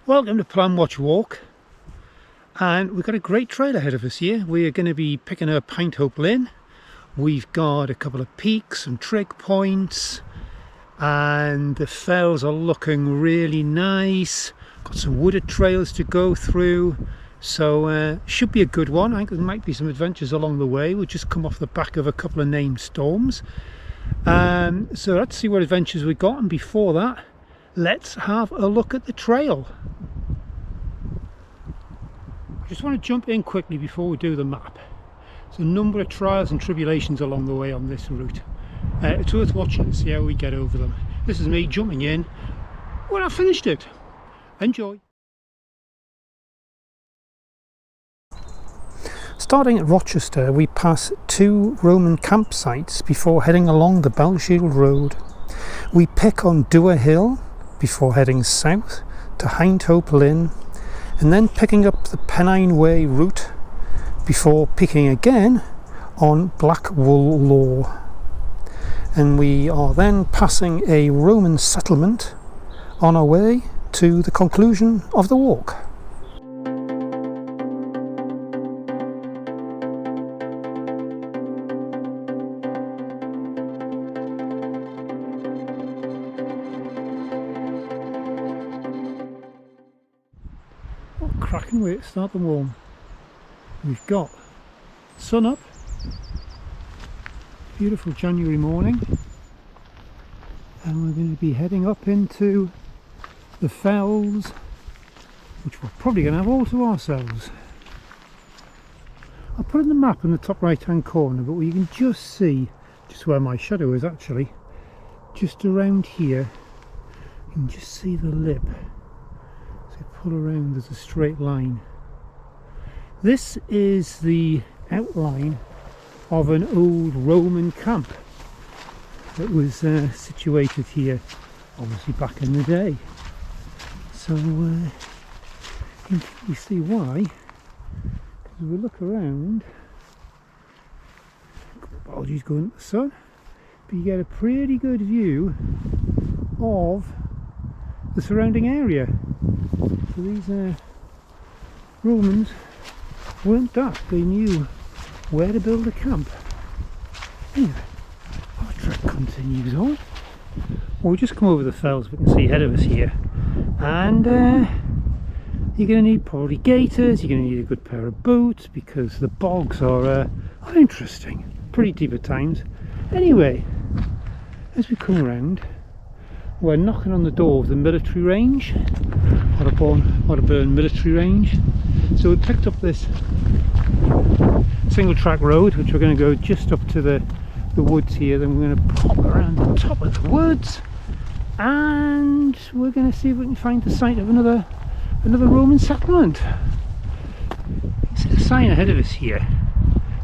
Welcome to Plan Watch Walk, and we've got a great trail ahead of us here. We are going to be picking up Hindhope Linn. We've got a couple of peaks, some trig points, and the fells are looking really nice. Got some wooded trails to go through, so should be a good one. I think there might be some adventures along the way. We'll just come off the back of a couple of named storms. So let's see what adventures we got, and before that, let's have a look at the trail. I just want to jump in quickly before we do the map. There's a number of trials and tribulations along the way on this route. It's worth watching to see how we get over them. This is me jumping in when I finished it. Enjoy. Starting at Rochester, we pass 2 Roman campsites before heading along the Bellshield Road. We pick on Dour Hill before heading south to Hindhope Linn, and then picking up the Pennine Way route before picking again on Blackwool Law. And we are then passing a Roman settlement on our way to the conclusion of the walk. Cracking way to start the warm. We've got sun up, beautiful January morning, and we're going to be heading up into the fells, which we're probably going to have all to ourselves. I'll put in the map in the top right hand corner, but you can just see just where my shadow is actually, just around here. You can just see the lip. Pull around, there's a straight line. This is the outline of an old Roman camp that was situated here, obviously back in the day. So you see why, because if we look around, apologies going into the sun, but you get a pretty good view of the surrounding area. So these Romans weren't daft, they knew where to build a camp. Anyway, our trek continues on. Well, we just come over the fells we can see ahead of us here, and you're going to need probably gaiters, you're going to need a good pair of boots, because the bogs are interesting, pretty deep at times. Anyway, as we come around, we're knocking on the door of the military range, Waterburn military range. So we picked up this single track road, which we're going to go just up to the woods here, then we're going to pop around the top of the woods, and we're going to see if we can find the site of another Roman settlement. You see the sign ahead of us here,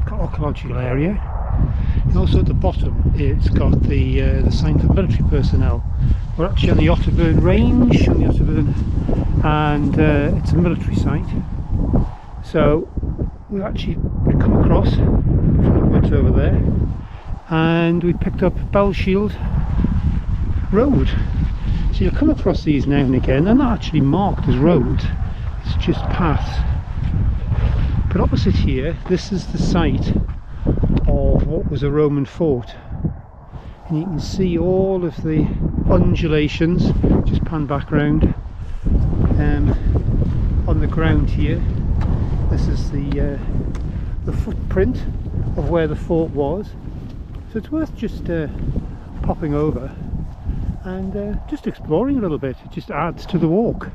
it's got archaeological area, and also at the bottom it's got the sign for military personnel. We're actually on the Otterburn range, and it's a military site. So we've actually come across from the woods over there, and we picked up Bellshield Road. So you'll come across these now and again. They're not actually marked as roads, it's just paths. But opposite here, this is the site of what was a Roman fort. And you can see all of the undulations, just pan back round, on the ground here. This is the footprint of where the fort was, so it's worth just popping over and just exploring a little bit. It just adds to the walk.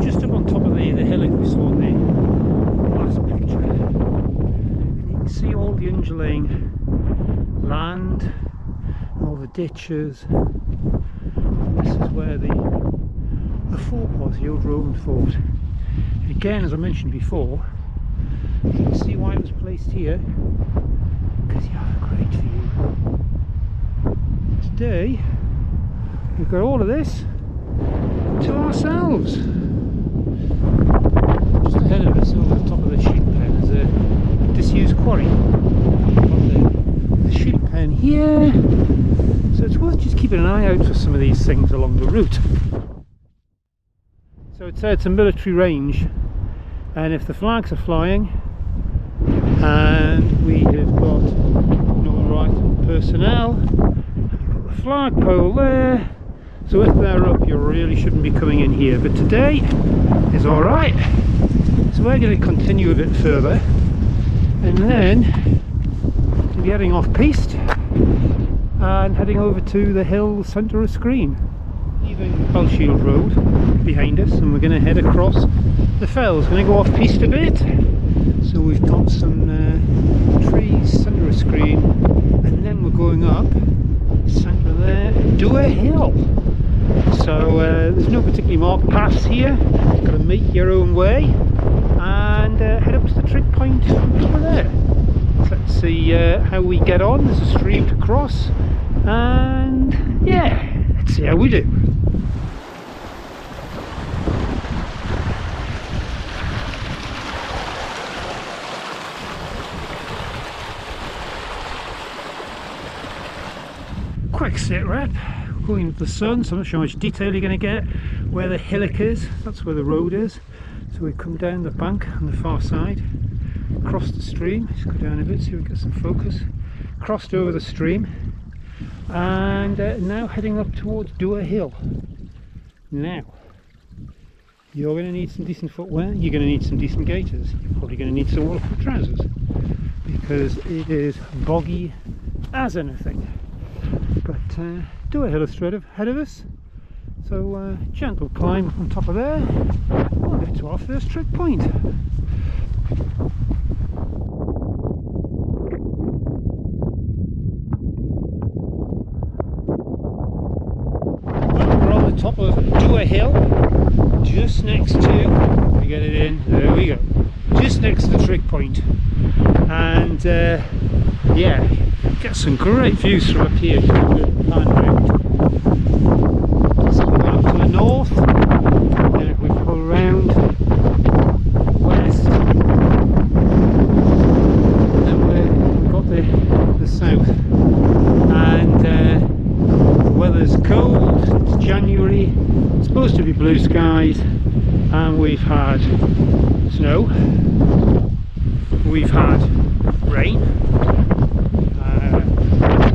Just up on top of the hillock we saw in the last picture, and you can see all the undulating land, all the ditches. And this is where the fort was, the old Roman fort. And again, as I mentioned before, you can see why it was placed here, because you have a great view. Today we've got all of this to ourselves. Just ahead of us, over the top of the sheep pen, is a disused quarry. The sheep pen here, so it's worth just keeping an eye out for some of these things along the route. So it's a military range, and if the flags are flying and we have got the right personnel, you've got the flagpole there, so if they're up you really shouldn't be coming in here, but today is alright. So we're going to continue a bit further and then we'll be heading off piste and heading over to the hill centre of Screen, leaving Bellshield Road behind us, and we're going to head across the fells. Going to go off piste a bit, so we've got some trees, centre of Screen, and then we're going up centre there, Dour Hill. So there's no particularly marked paths here, you've got to make your own way and head up to the trig point over there. So let's see how we get on. There's a stream to cross, and yeah, let's see how we do. Quick sit rep, going into the sun, so I'm not sure how much detail you're going to get. Where the hillock is, that's where the road is. So we come down the bank on the far side, across the stream, let's go down a bit so we get some focus, crossed over the stream, and now heading up towards Dour Hill. Now, you're going to need some decent footwear, you're going to need some decent gaiters, you're probably going to need some waterproof trousers, because it is boggy as anything. But Dour Hill is straight ahead of us, so gentle climb on top of there, we'll get to our first trig point. We're on the top of Dour Hill, just next to, we get it in, there we go, just next to the trig point, and yeah, get some great views from up here. Pan round. So we go up to the north, then if we pull round west, then we've got the south, and the weather's cold, it's January, it's supposed to be blue skies, and we've had snow, we've had rain,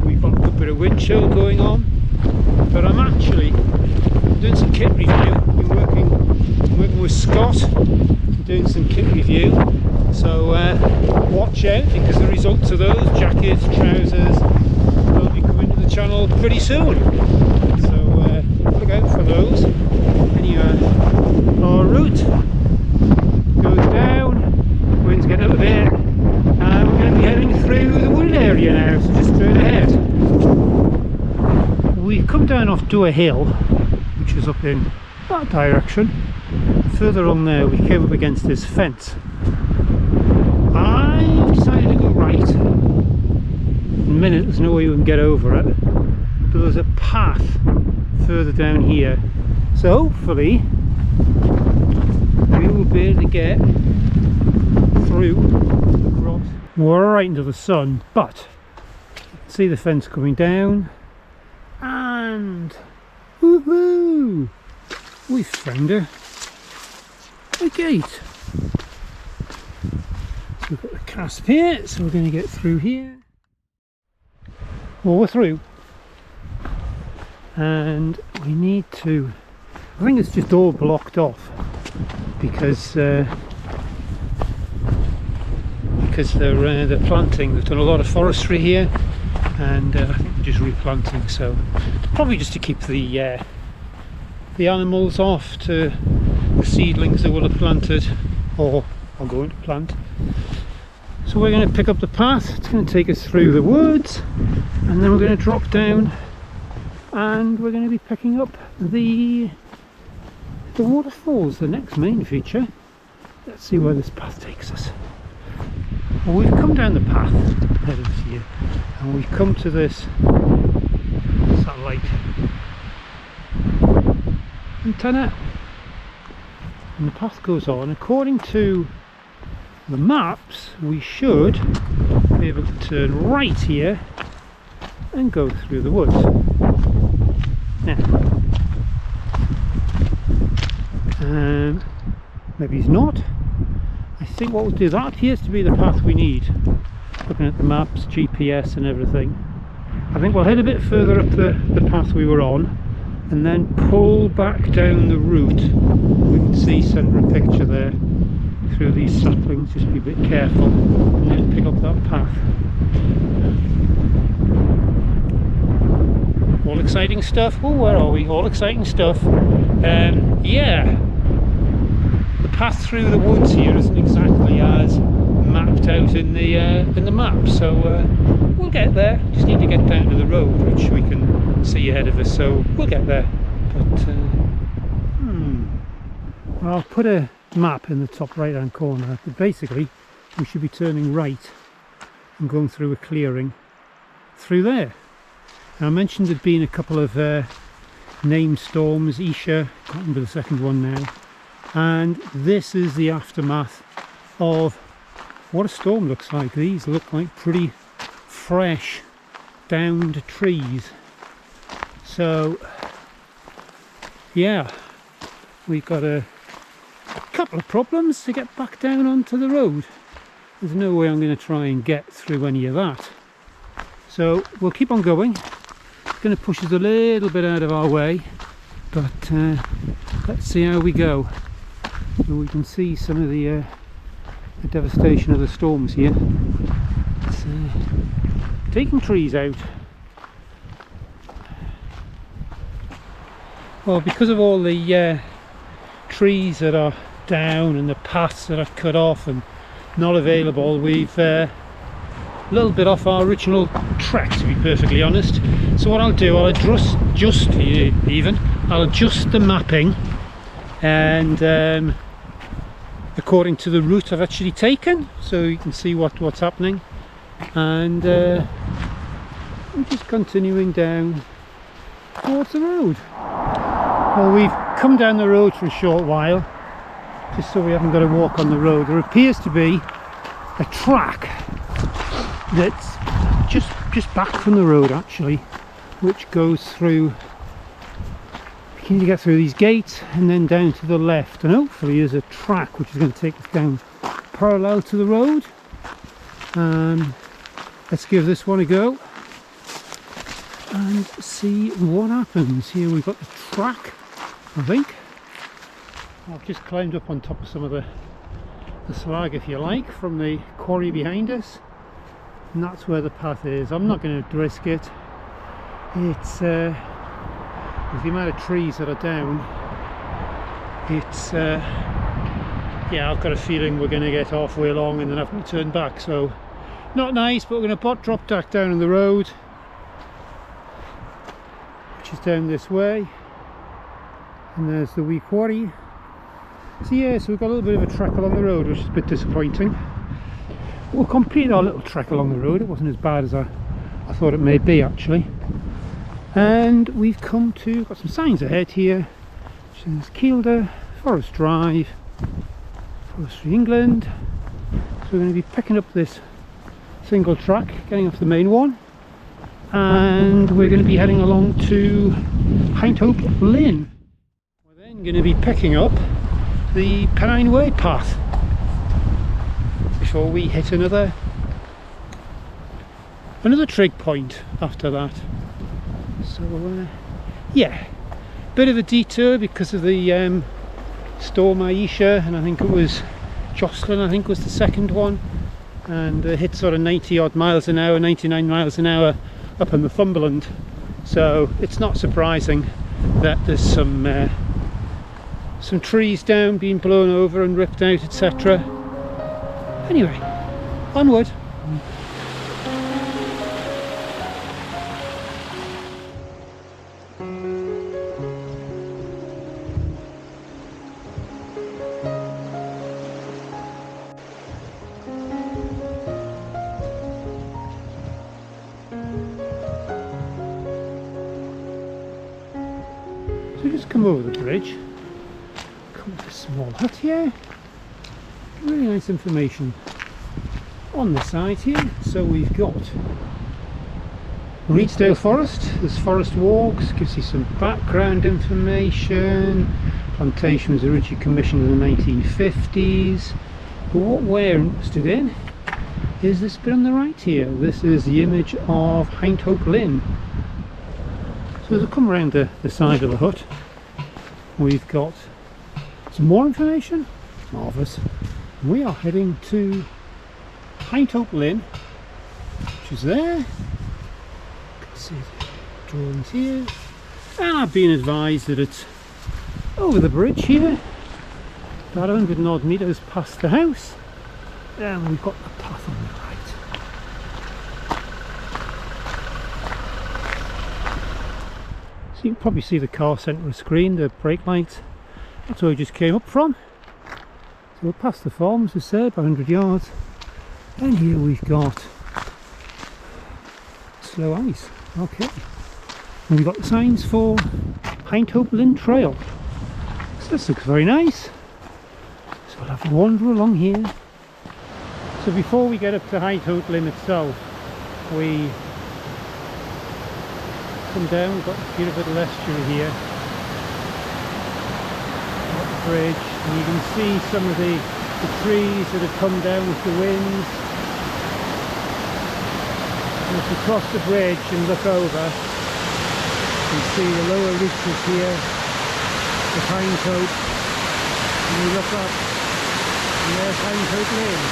we've got a good bit of wind chill going on, but I'm actually doing some kit review. I'm working with Scott, doing some kit review, so watch out, because the results of those jackets, trousers will be coming to the channel pretty soon, so look out for those. Anyway, our route goes down, wind's getting up a bit, and we're going to be heading through the wooded area now, so just straight ahead. We've come down off Dour Hill, which is up in that direction. Further on there we came up against this fence. I decided to go right. In a minute there's no way we can get over it, but there's a path further down here, so hopefully we will be able to get through across. We're right into the sun, but see the fence coming down, and woohoo, we found a gate. So we've got the clasp here, so we're going to get through here. Well, we're through, and we need to, I think it's just all blocked off because they're planting. They've done a lot of forestry here, and I think they're just replanting, so probably just to keep the animals off, to the seedlings that will have planted or are going to plant. So we're going to pick up the path. It's going to take us through the woods, and then we're going to drop down, and we're going to be picking up the waterfalls, the next main feature. Let's see where this path takes us. Well, we've come down the path ahead of us here, and we've come to this satellite antenna, and the path goes on. According to the maps, we should be able to turn right here and go through the woods. Now, maybe he's not. I think what we'll do, that appears to be the path we need. Looking at the maps, GPS and everything. I think we'll head a bit further up the path we were on and then pull back down the route. We can see centre a picture there through these saplings, just be a bit careful, and then pick up that path. All exciting stuff. Oh, where are we? All exciting stuff. Yeah, the path through the woods here isn't exactly as mapped out in the map, so we'll get there. Just need to get down to the road, which we can see ahead of us, so we'll get there. But well, I'll put a map in the top right hand corner, but basically we should be turning right and going through a clearing through there. Now, I mentioned there'd been a couple of named storms, Isha, can't remember the second one now, and this is the aftermath of what a storm looks like. These look like pretty fresh downed trees. So yeah, we've got a couple of problems to get back down onto the road. There's no way I'm going to try and get through any of that, so we'll keep on going. It's going to push us a little bit out of our way, but let's see how we go. So we can see some of the devastation of the storms here. It's taking trees out. Well, because of all the trees that are down and the paths that are cut off and not available, we've a little bit off our original track, to be perfectly honest. So what I'll do, I'll adjust the mapping and according to the route I've actually taken, so you can see what's happening, and we're just continuing down towards the road. Well, we've come down the road for a short while, just so we haven't got to walk on the road. There appears to be a track that's just back from the road actually, which goes through, you need to get through these gates and then down to the left, and hopefully there's a track which is going to take us down parallel to the road. Let's give this one a go and see what happens. Here we've got the track, I think. I've just climbed up on top of some of the slag, if you like, from the quarry behind us, and that's where the path is. I'm not going to risk it. It's with the amount of trees that are down, it's yeah, I've got a feeling we're going to get halfway along and then have to turn back, so not nice. But we're going to drop back down on the road, which is down this way, and there's the wee quarry. So yeah, so we've got a little bit of a trek along the road, which is a bit disappointing. We'll complete our little trek along the road. It wasn't as bad as I thought it may be actually. And we've come to, got some signs ahead here, which says Kielder, Forest Drive, Forestry England. So we're going to be picking up this single track, getting off the main one, and we're going to be heading along to Hindhope Linn. We're then going to be picking up the Pennine Way path before we hit another trig point after that. So yeah, bit of a detour because of the storm Aisha, and I think it was Jocelyn, I think was the second one, and hit sort of 90 odd miles an hour, 99 miles an hour up in Northumberland. So it's not surprising that there's some trees down, being blown over and ripped out, etc. Anyway, onward. So just come over the bridge, come to a small hut here. Really nice information on the side here. So we've got Reedsdale Forest, there's forest walks, gives you some background information, plantation was originally commissioned in the 1950s. But what we're interested in is this bit on the right here. This is the image of Hindhope Linn. So as I come around the side of the hut, we've got some more information. Marvellous. We are heading to Hindhope Linn, which is there. You can see the drawings here. And I've been advised that it's over the bridge here, about 100 and odd metres past the house, and we've got the path on the right. So you can probably see the car centre screen, the brake lights. That's where we just came up from. So we'll pass the farm, as I said, about 100 yards, and here we've got slow ice. Okay, and we've got the signs for Hindhope Linn Trail. So this looks very nice. So we'll have a wander along here. So before we get up to Hindhope Linn itself, we come down. We've got a beautiful little estuary here. Got the bridge, and you can see some of the trees that have come down with the winds. And if we cross the bridge and look over, you can see the lower reaches here, the Hindhope, and we look up, and there's Hindhope Linn.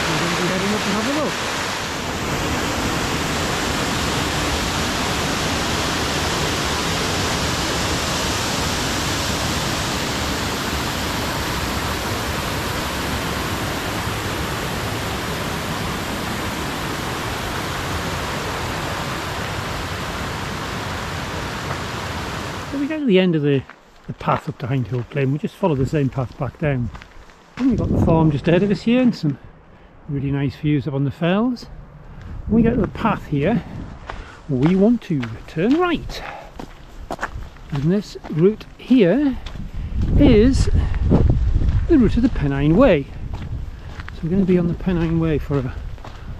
We're going to be heading up and have a look. So we get to the end of the path up to Hindhope Linn. We just follow the same path back down. And we've got the farm just ahead of us here, and some really nice views up on the fells. When we get to the path here, we want to turn right. And this route here is the route of the Pennine Way. So we're going to be on the Pennine Way for a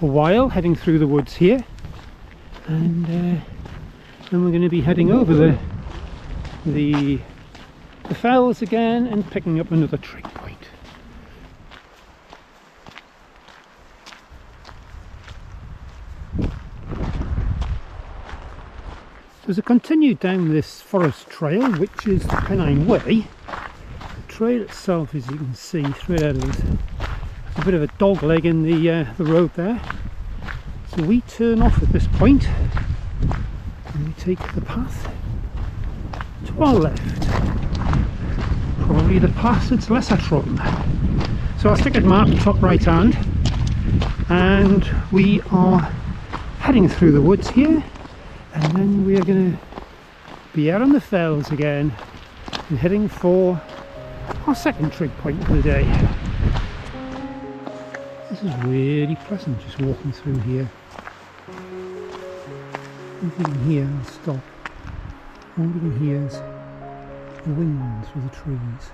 while, heading through the woods here. And then we're going to be heading over the fells again and picking up another trig point. So as I continue down this forest trail, which is the Pennine Way, the trail itself, as you can see straight out of it, a bit of a dog leg in the road there. So we turn off at this point and we take the path to our left. Probably the path that's lesser trodden. So I'll stick it marked top right hand, and we are heading through the woods here, and then we are going to be out on the fells again and heading for our second trig point of the day. This is really pleasant just walking through here. If you can hear, I'll stop. All you can hear is the wind through the trees.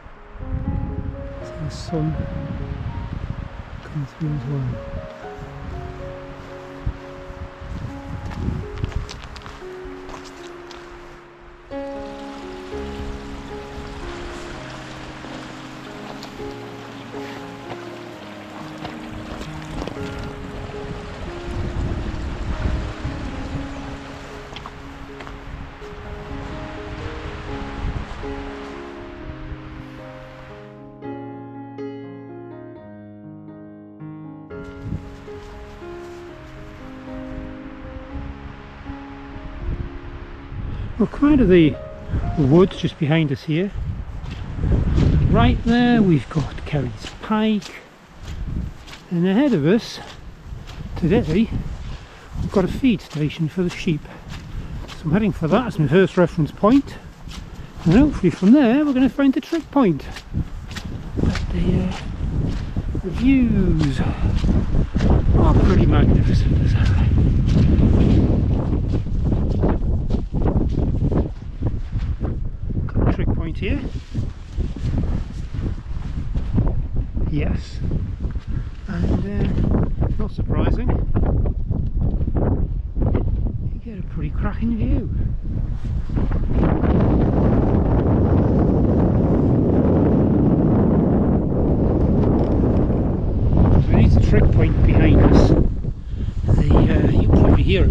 So the sun coming through as well. We'll come out of the woods just behind us here. Right there we've got Kerry's Pike, and ahead of us today we've got a feed station for the sheep. So I'm heading for that as my first reference point, and hopefully from there we're going to find the trig point. But the views are pretty magnificent, as I say. Here, yes, and not surprising, you get a pretty cracking view.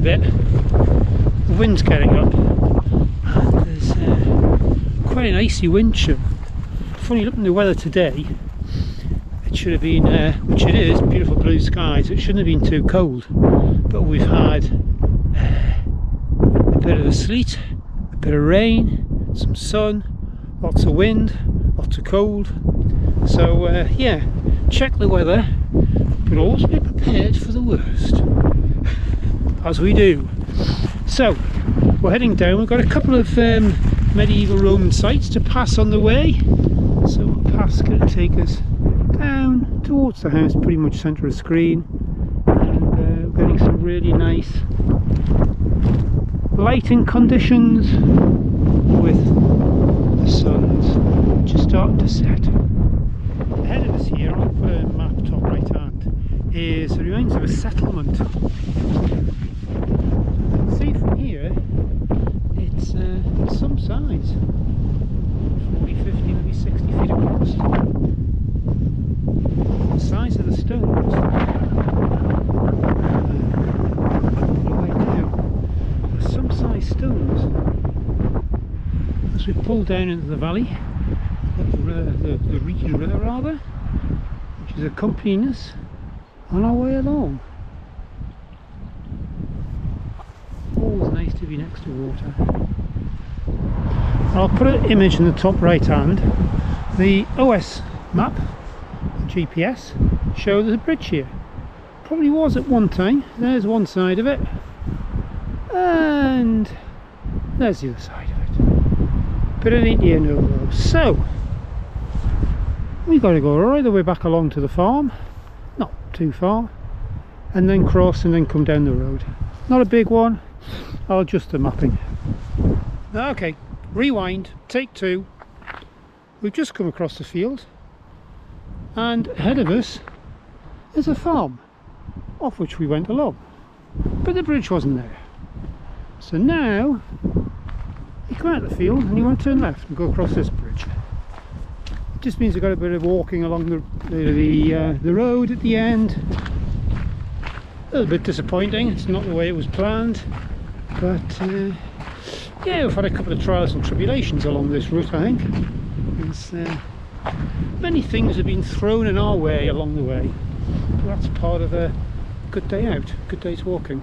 bit. The wind's getting up, and there's quite an icy wind chill. Funny, looking at the weather today, it should have been, which it is, beautiful blue skies, it shouldn't have been too cold, but we've had a bit of a sleet, a bit of rain, some sun, lots of wind, lots of cold. So yeah, check the weather, but always be prepared for the worst, as we do. So we're heading down. We've got a couple of medieval Roman sites to pass on the way, so the path's going to take us down towards the house, pretty much centre of screen, and we're getting some really nice lighting conditions with the sun's just starting to set. Ahead of us here, I'll put a map top right hand, is the remains of a settlement. See from here, it's some size, 40, 50, maybe 60 feet across. The size of the stones. There's some size stones. As we pull down into the valley, the Reedy River rather, which is accompanying us on our way along. Always nice to be next to water. I'll put an image in the top right hand. The OS map, GPS, shows there's a bridge here. Probably was at one time. There's one side of it, and there's the other side of it. But it ain't here no more. So we've got to go right the way back along to the farm, not too far, and then cross and then come down the road. Not a big one, I'll adjust the mapping. Okay, rewind, take two. We've just come across the field, and ahead of us is a farm, off which we went along, but the bridge wasn't there. So now you come out of the field and you want to turn left and go across this bridge. Just means we've got a bit of walking along the road at the end. A little bit disappointing, it's not the way it was planned, but yeah, we've had a couple of trials and tribulations along this route. I think many things have been thrown in our way along the way. That's part of a good day out, good day's walking,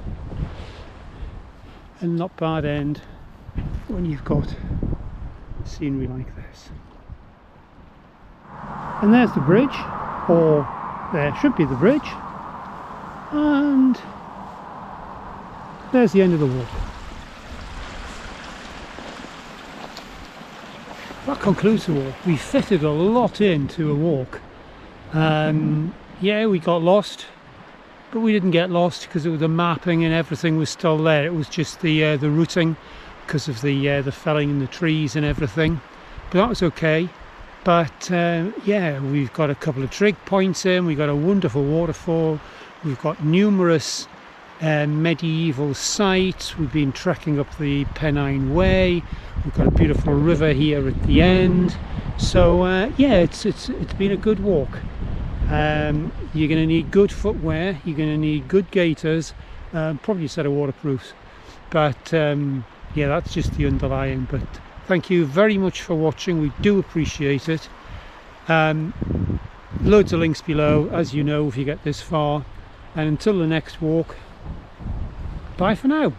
and not bad end when you've got scenery like this. And there's the bridge, or there should be the bridge, and there's the end of the walk. That concludes the walk. We fitted a lot into a walk. Yeah, we got lost, but we didn't get lost because the mapping and everything was still there. It was just the routing because of the felling in the trees and everything, but that was okay. But yeah, we've got a couple of trig points in, we've got a wonderful waterfall, we've got numerous medieval sites, we've been trekking up the Pennine Way, we've got a beautiful river here at the end. So yeah, it's been a good walk. You're going to need good footwear, you're going to need good gaiters, probably a set of waterproofs, but yeah, that's just the underlying. But thank you very much for watching, we do appreciate it. Loads of links below, as you know, if you get this far, and until the next walk, bye for now.